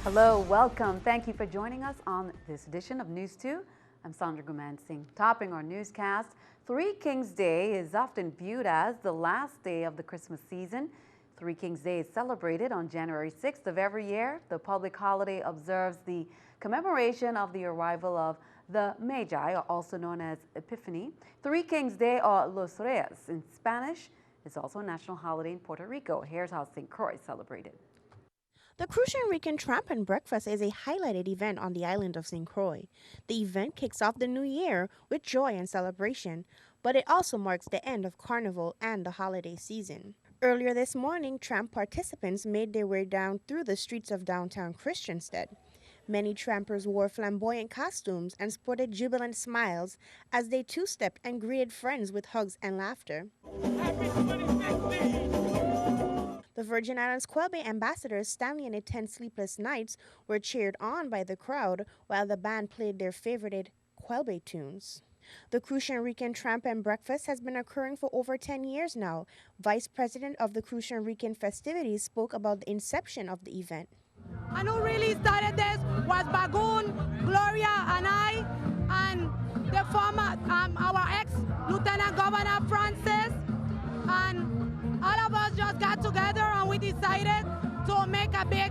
Hello, welcome. Thank you for joining us on this edition of News 2. I'm Sandra Gumansing. Topping our newscast, Three Kings Day is often viewed as the last day of the Christmas season. Three Kings Day is celebrated on January 6th of every year. The public holiday observes the commemoration of the arrival of the Magi, also known as Epiphany. Three Kings Day, or Los Reyes in Spanish, is also a national holiday in Puerto Rico. Here's how St. Croix celebrated. The Crucian Rican Tramp and Breakfast is a highlighted event on the island of St. Croix. The event kicks off the new year with joy and celebration, but it also marks the end of Carnival and the holiday season. Earlier this morning, Tramp participants made their way down through the streets of downtown Christiansted. Many trampers wore flamboyant costumes and sported jubilant smiles as they two-stepped and greeted friends with hugs and laughter. Happy 2016! The Virgin Islands Quail Bay ambassadors Stanley and the 10 Sleepless Nights were cheered on by the crowd while the band played their favorited Quail Bay tunes. The Crucian Rican Tramp and Breakfast has been occurring for over 10 years now. Vice President of the Crucian Rican festivities spoke about the inception of the event. And who really started this was Bagoon, Gloria, and I, and the former, our ex-Lieutenant Governor Francis, and all of us just got together and we decided to make a big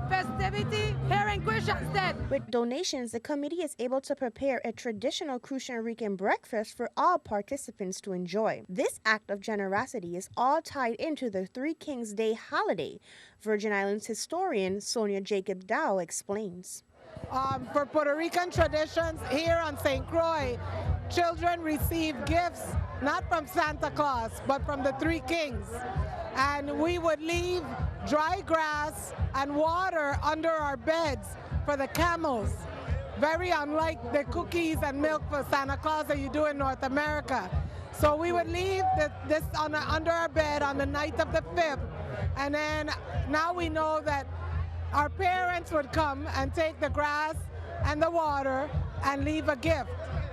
festivity here in Christiansted. With donations, the committee is able to prepare a traditional Crucian Rican breakfast for all participants to enjoy. This act of generosity is all tied into the Three Kings Day holiday. Virgin Islands historian Sonia Jacob Dow explains. For Puerto Rican traditions here on St. Croix, children receive gifts not from Santa Claus, but from the Three Kings. And we would leave dry grass and water under our beds for the camels, very unlike the cookies and milk for Santa Claus that you do in North America. So we would leave this under our bed on the night of the 5th, and then now we know that our parents would come and take the grass and the water and leave a gift.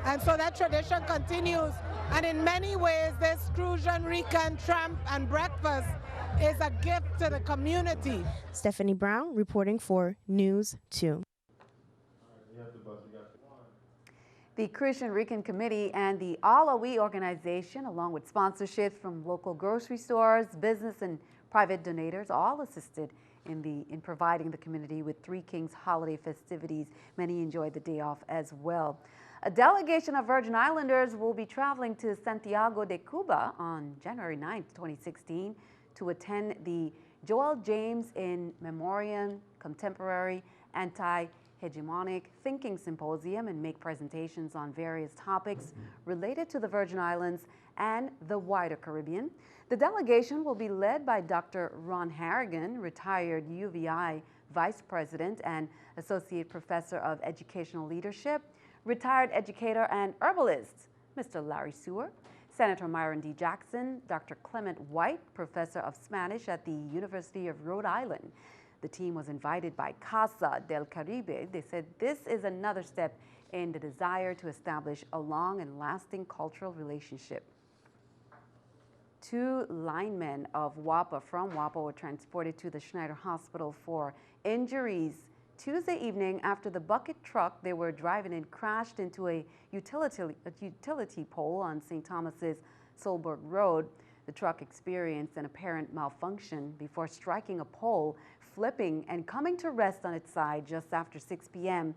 And so that tradition continues. And in many ways, this Crucian Rican Tramp and Breakfast is a gift to the community. Stephanie Brown reporting for News 2. The Crucian Rican Committee and the All We organization, along with sponsorships from local grocery stores, business and private donators, all assisted in providing the community with Three Kings holiday festivities. Many enjoyed the day off as well. A delegation of Virgin Islanders will be traveling to Santiago de Cuba on January 9th, 2016 to attend the Joel James in Memoriam Contemporary Anti-Hegemonic Thinking Symposium and make presentations on various topics related to the Virgin Islands and the wider Caribbean. The delegation will be led by Dr. Ron Harrigan, retired UVI Vice President and Associate Professor of Educational Leadership, retired educator and herbalist, Mr. Larry Sewer, Senator Myron D. Jackson, Dr. Clement White, Professor of Spanish at the University of Rhode Island. The team was invited by Casa del Caribe. They said this is another step in the desire to establish a long and lasting cultural relationship. 2 linemen of WAPA from WAPA were transported to the Schneider Hospital for injuries Tuesday evening after the bucket truck they were driving in crashed into a utility pole on St. Thomas's Solberg Road. The truck experienced an apparent malfunction before striking a pole, flipping and coming to rest on its side just after 6 p.m.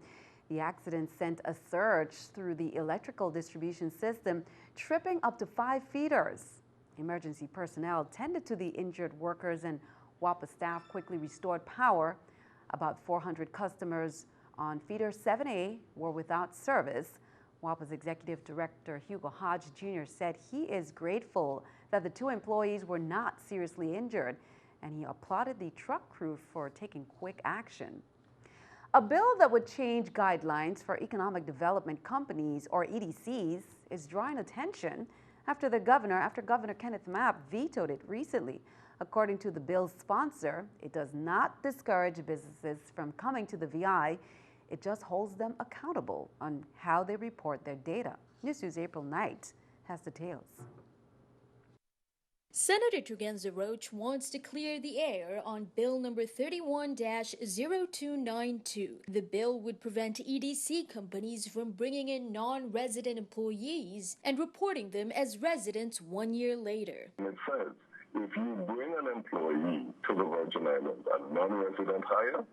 The accident sent a surge through the electrical distribution system, tripping up to 5 feeders. Emergency personnel tended to the injured workers and WAPA staff quickly restored power. About 400 customers on feeder 7A were without service. WAPA's executive director, Hugo Hodge Jr., said he is grateful that the 2 employees were not seriously injured, and he applauded the truck crew for taking quick action. A bill that would change guidelines for economic development companies, or EDCs, is drawing attention after Governor Kenneth Mapp vetoed it recently. According to the bill's sponsor, it does not discourage businesses from coming to the VI. It just holds them accountable on how they report their data. News2's April Knight has details. Senator Turgenza Roach wants to clear the air on Bill number 31-0292. The bill would prevent EDC companies from bringing in non-resident employees and reporting them as residents 1 year later. It says if you bring an employee to the Virgin Islands, a non-resident hire,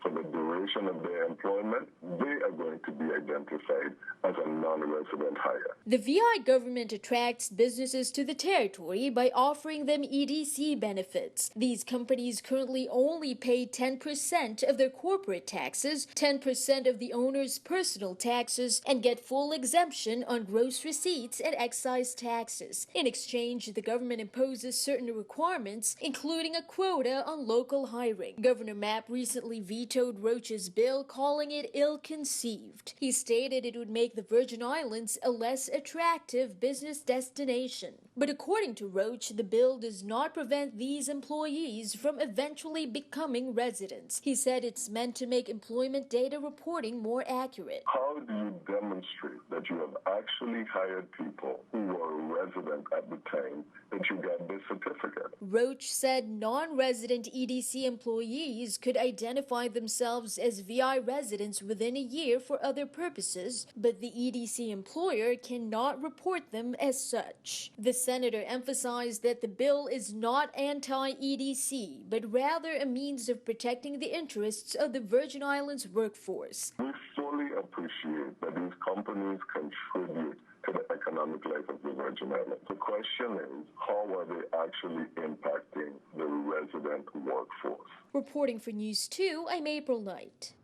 for the duration of their employment, they are going to be identified as a non-resident hire. The VI government attracts businesses to the territory by offering them EDC benefits. These companies currently only pay 10% of their corporate taxes, 10% of the owner's personal taxes, and get full exemption on gross receipts and excise taxes. In exchange, the government imposes certain requirements, including a quota on local hiring. Governor Mapp recently vetoed Roach's bill, calling it ill-conceived. He stated it would make the Virgin Islands a less attractive business destination. But according to Roach, the bill does not prevent these employees from eventually becoming residents. He said it's meant to make employment data reporting more accurate. How do you demonstrate that you have actually hired people who were resident at the time that you got this certificate? Roach said non-resident EDC employees could identify themselves as VI residents within a year for other purposes, but the EDC employer cannot report them as such. The senator emphasized that the bill is not anti-EDC, but rather a means of protecting the interests of the Virgin Islands workforce. We fully appreciate that these companies contribute to the economic life of the Virgin Islands. The question is, how are they actually impacting the resident workforce? Reporting for News2, I'm April Knight.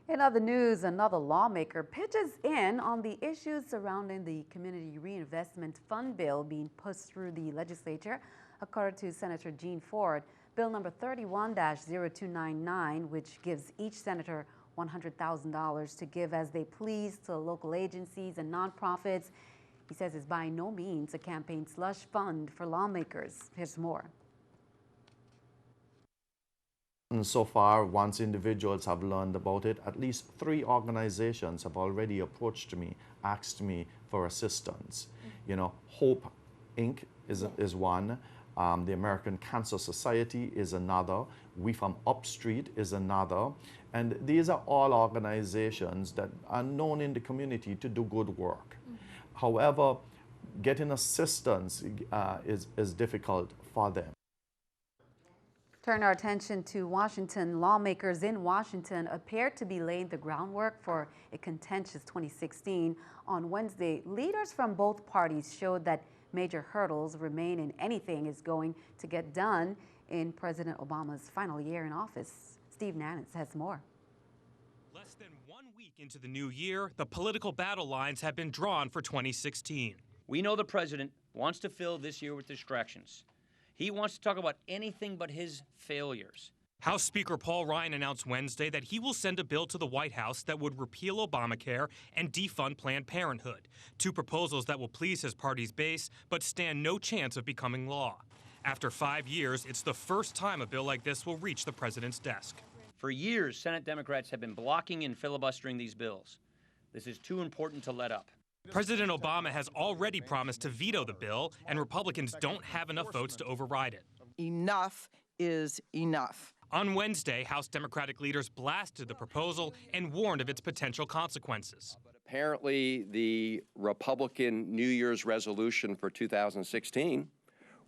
In other news, another lawmaker pitches in on the issues surrounding the Community Reinvestment Fund bill being pushed through the legislature. According to Senator Jean Ford, Bill number 31-0299, which gives each senator $100,000 to give as they please to local agencies and nonprofits, he says is by no means a campaign slush fund for lawmakers. Here's more. And so far, once individuals have learned about it, at least 3 organizations have already approached me, asked me for assistance. You know, Hope Inc. is one. The American Cancer Society is another. We from Upstreet is another. And these are all organizations that are known in the community to do good work. However, getting assistance is difficult for them. Turn our attention to Washington. Lawmakers in Washington appear to be laying the groundwork for a contentious 2016. On Wednesday, leaders from both parties showed that major hurdles remain in anything is going to get done in President Obama's final year in office. Steve Nanitz has more. Less than 1 week into the new year, the political battle lines have been drawn for 2016. We know the president wants to fill this year with distractions. He wants to talk about anything but his failures. House Speaker Paul Ryan announced Wednesday that he will send a bill to the White House that would repeal Obamacare and defund Planned Parenthood, 2 proposals that will please his party's base but stand no chance of becoming law. After 5 years, it's the first time a bill like this will reach the president's desk. For years, Senate Democrats have been blocking and filibustering these bills. This is too important to let up. President Obama has already promised to veto the bill, and Republicans don't have enough votes to override it. Enough is enough. On Wednesday, House Democratic leaders blasted the proposal and warned of its potential consequences. Apparently, the Republican New Year's resolution for 2016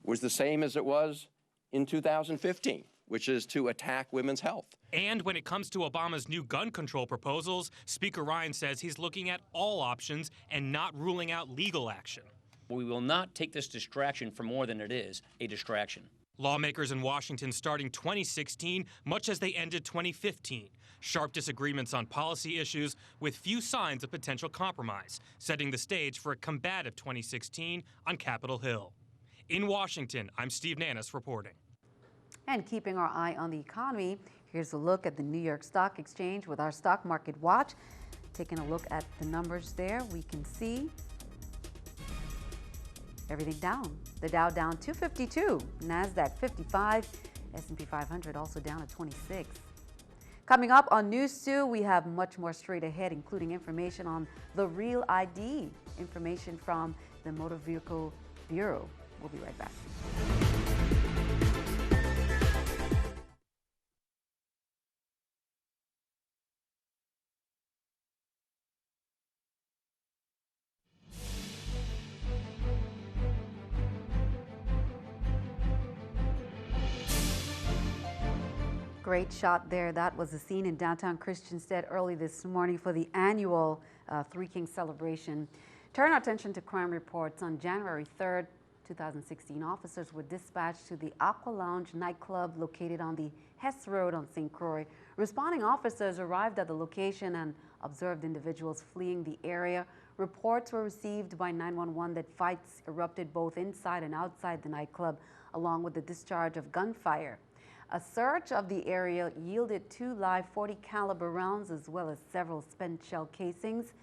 was the same as it was in 2015, which is to attack women's health. And when it comes to Obama's new gun control proposals, Speaker Ryan says he's looking at all options and not ruling out legal action. We will not take this distraction for more than it is, a distraction. Lawmakers in Washington starting 2016 much as they ended 2015. Sharp disagreements on policy issues with few signs of potential compromise, setting the stage for a combative 2016 on Capitol Hill. In Washington, I'm Steve Nannis reporting. And keeping our eye on the economy, here's a look at the New York Stock Exchange with our Stock Market Watch. Taking a look at the numbers there, we can see everything down. The Dow down 252, NASDAQ 55, S&P 500 also down at 26. Coming up on News 2, we have much more straight ahead, including information on the Real ID, information from the Motor Vehicle Bureau. We'll be right back. Great shot there. That was the scene in downtown Christiansted early this morning for the annual Three Kings celebration. Turn our attention to crime reports. On January 3rd, 2016, officers were dispatched to the Aqua Lounge nightclub located on the Hess Road on St. Croix. Responding officers arrived at the location and observed individuals fleeing the area. Reports were received by 911 that fights erupted both inside and outside the nightclub, along with the discharge of gunfire. A search of the area yielded 2 live .40 caliber rounds as well as several spent shell casings.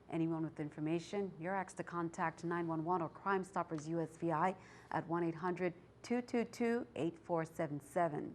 Anyone with information, you're asked to contact 911 or Crime Stoppers USVI at 1-800-222-8477.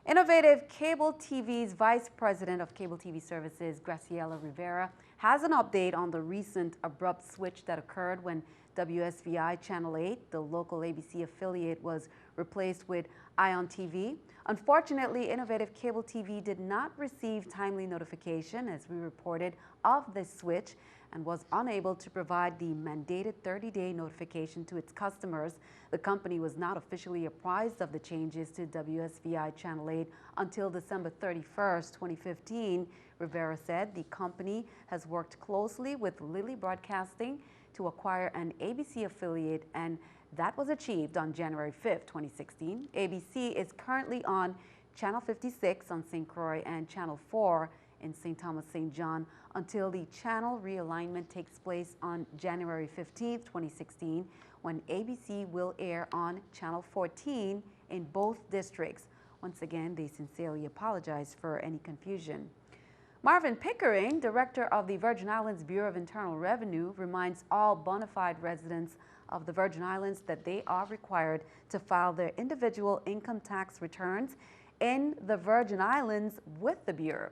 Innovative Cable TV's Vice President of Cable TV Services, Graciela Rivera, has an update on the recent abrupt switch that occurred when WSVI Channel 8, the local ABC affiliate, was replaced with Ion TV. Unfortunately, Innovative Cable TV did not receive timely notification, as we reported, of this switch and was unable to provide the mandated 30-day notification to its customers. The company was not officially apprised of the changes to WSVI Channel 8 until December 31st, 2015. Rivera said the company has worked closely with Lilly Broadcasting to acquire an ABC affiliate, and that was achieved on January 5th, 2016. ABC is currently on Channel 56 on St. Croix and Channel 4 in St. Thomas, St. John until the channel realignment takes place on January 15th, 2016, when ABC will air on Channel 14 in both districts. Once again, they sincerely apologize for any confusion. Marvin Pickering, director of the Virgin Islands Bureau of Internal Revenue, reminds all bona fide residents of the Virgin Islands that they are required to file their individual income tax returns in the Virgin Islands with the Bureau.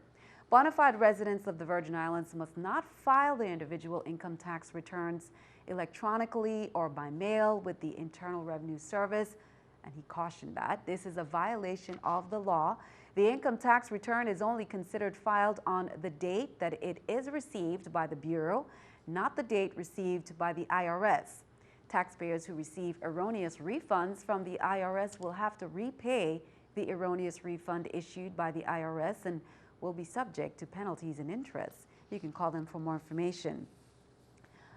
Bona fide residents of the Virgin Islands must not file their individual income tax returns electronically or by mail with the Internal Revenue Service, and he cautioned that this is a violation of the law. The income tax return is only considered filed on the date that it is received by the Bureau, not the date received by the IRS. Taxpayers who receive erroneous refunds from the IRS will have to repay the erroneous refund issued by the IRS and will be subject to penalties and interest. You can call them for more information.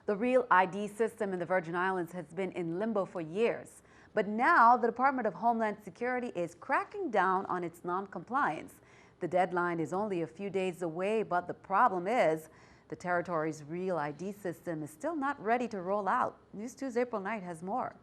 The Real ID system in the Virgin Islands has been in limbo for years, but now the Department of Homeland Security is cracking down on its non-compliance. The deadline is only a few days away, but the problem is the territory's Real ID system is still not ready to roll out. News 2's April Knight has more.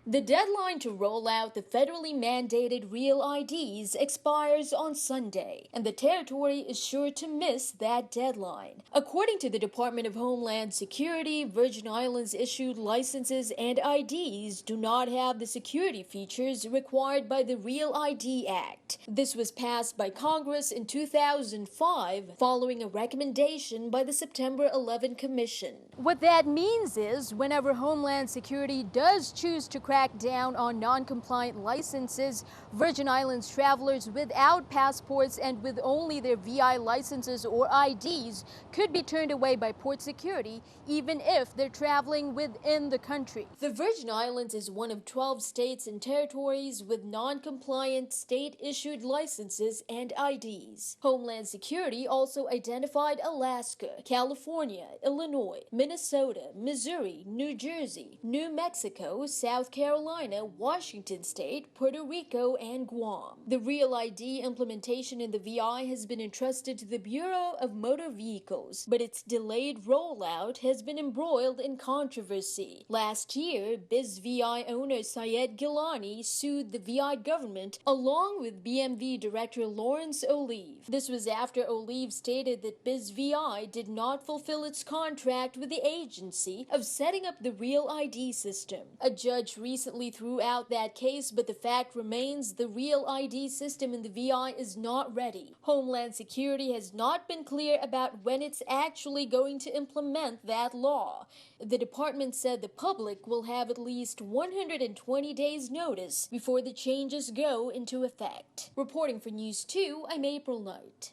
The deadline to roll out the federally mandated Real IDs expires on Sunday, and the territory is sure to miss that deadline. According to the Department of Homeland Security, Virgin Islands issued licenses and IDs do not have the security features required by the Real ID Act. This was passed by Congress in 2005 following a recommendation by the September 11 Commission. What that means is whenever Homeland Security does choose to crack down on non-compliant licenses, Virgin Islands travelers without passports and with only their VI licenses or IDs could be turned away by port security even if they're traveling within the country. The Virgin Islands is one of 12 states and territories with non-compliant state-issued licenses and IDs. Homeland Security also identified Alaska, California, Illinois, Minnesota, Missouri, New Jersey, New Mexico, South Carolina, Washington State, Puerto Rico, and Guam. The Real ID implementation in the VI has been entrusted to the Bureau of Motor Vehicles, but its delayed rollout has been embroiled in controversy. Last year, BizVI owner Syed Gilani sued the VI government along with BMV Director Lawrence Olive. This was after Olive stated that BizVI did not fulfill its contract with the agency of setting up the Real ID system. A judge recently threw out that case, but the fact remains the Real ID system in the VI is not ready. Homeland Security has not been clear about when it's actually going to implement that law. The department said the public will have at least 120 days notice before the changes go into effect. Reporting for News 2, I'm April Knight.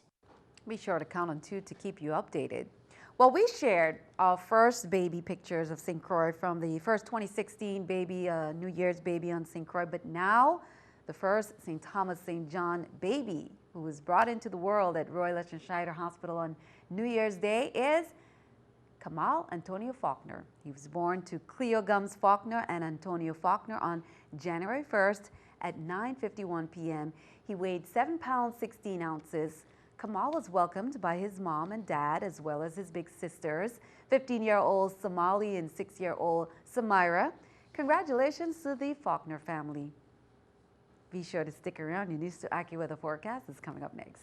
Be sure to count on 2 to keep you updated. Well, we shared our first baby pictures of St. Croix from the first 2016 baby, New Year's baby on St. Croix, but now The first St. Thomas St. John baby who was brought into the world at Royal Lichtensteiner Hospital on New Year's Day is Kamal Antonio Faulkner. He was born to Cleo Gums Faulkner and Antonio Faulkner on January 1st at 9:51 p.m. He weighed 7 pounds 16 ounces. Kamal was welcomed by his mom and dad as well as his big sisters, 15-year-old Somali and 6-year-old Samira. Congratulations to the Faulkner family. Be sure to stick around. Your News 2 AccuWeather forecast is coming up next.